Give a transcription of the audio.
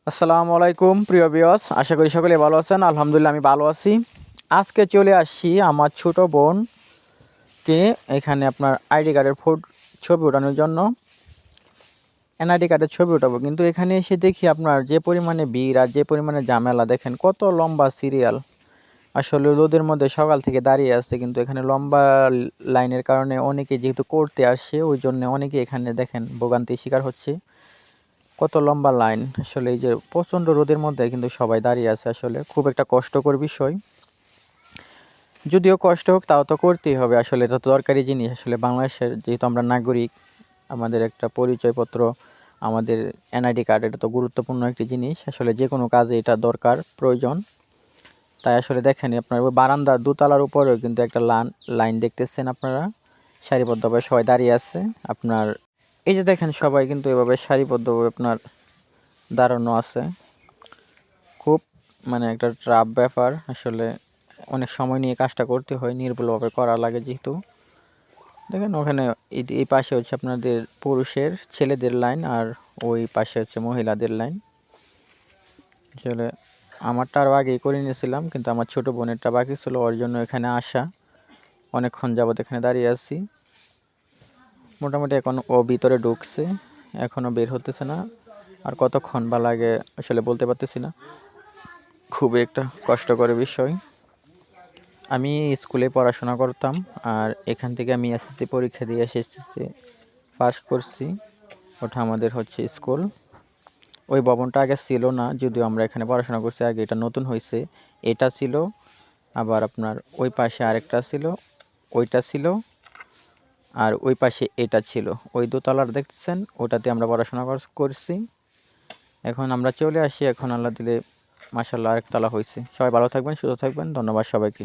আসসালামু আলাইকুম প্রিয় ভিউয়ার্স, আশা করি সকলে ভালো আছেন। আলহামদুলিল্লাহ আমি ভালো আছি। আজকে চলে আসছি আমার ছোট বোনকে এখানে আপনার আইডি কার্ডের ছবি ওঠানোর জন্য। এনআইডি কার্ডের ছবি ওঠাবো, কিন্তু এখানে এসে দেখি আপনার যে পরিমাণে ভিড় আর যে পরিমাণে ঝামেলা, দেখেন কত লম্বা সিরিয়াল। আসলে রোদের মধ্যে সকাল থেকে দাঁড়িয়ে আছে, কিন্তু এখানে লম্বা লাইনের কারণে অনেকে যেহেতু করতে আসছে, ওই জন্য অনেকে এখানে দেখেন ভোগান্তির শিকার হচ্ছে। কত লম্বা লাইন, আসলে এই যে প্রচণ্ড রোদের মধ্যে কিন্তু সবাই দাঁড়িয়ে আছে, আসলে খুব একটা কষ্টকর বিষয়। যদিও কষ্ট হোক, তাও তো করতেই হবে, আসলে এটা তো দরকারি জিনিস। আসলে বাংলাদেশের যেহেতু আমরা নাগরিক, আমাদের একটা পরিচয়পত্র, আমাদের এনআইডি কার্ড, এটা তো গুরুত্বপূর্ণ একটি জিনিস। আসলে যে কোনো কাজে এটা দরকার, প্রয়োজন। তাই আসলে দেখেন আপনার ওই বারান্দার দোতলার উপরেও কিন্তু একটা লাইন দেখতেছেন আপনারা, সারিবদ্ধভাবে সবাই দাঁড়িয়ে আছে। আপনার এই যে দেখেন সবাই কিন্তু এভাবে সারিবদ্ধভাবে আপনার দাঁড়ানো আছে। খুব একটা ট্রাফ ব্যাপার, আসলে অনেক সময় নিয়ে কাজটা করতে হয়, নির্ভুলভাবে করা লাগে যেহেতু। দেখেন ওখানে এই পাশে হচ্ছে আপনাদের পুরুষের ছেলেদের লাইন, আর ওই পাশে হচ্ছে মহিলাদের লাইন। আসলে আমারটা আরও আগেই করে নিয়েছিলাম, কিন্তু আমার ছোটো বোনেরটা বাকি ছিল, ওর জন্য এখানে আসা। অনেকক্ষণ যাবত এখানে দাঁড়িয়ে আছি। মোটামুটি এখন ও ভিতরে ঢুকছে, এখনও বের হতেছে না। আর কতক্ষণ বা লাগে আসলে বলতে পারতেছি না। খুবই একটা কষ্টকর বিষয়। আমি স্কুলে পড়াশোনা করতাম, আর এখান থেকে আমি এসএসসি পরীক্ষা দিয়ে এসএসসি পাস করছি। ওটা আমাদের হচ্ছে স্কুল। ওই ভবনটা আগে ছিল না, যদিও আমরা এখানে পড়াশোনা করছি আগে, এটা নতুন হয়েছে। এটা ছিল, আবার আপনার ওই পাশে আরেকটা ছিল, ওইটা ছিল, আর ওই পাশে এটা ছিল। ওই দোতলার দেখতেছেন, ওটাতে আমরা পড়াশোনা করছি। এখন আমরা চলে আসি, এখন আল্লাহ দিলে মাশাআল্লাহ আরেকতলা হয়েছে। সবাই ভালো থাকবেন, সুস্থ থাকবেন, ধন্যবাদ সবাইকে।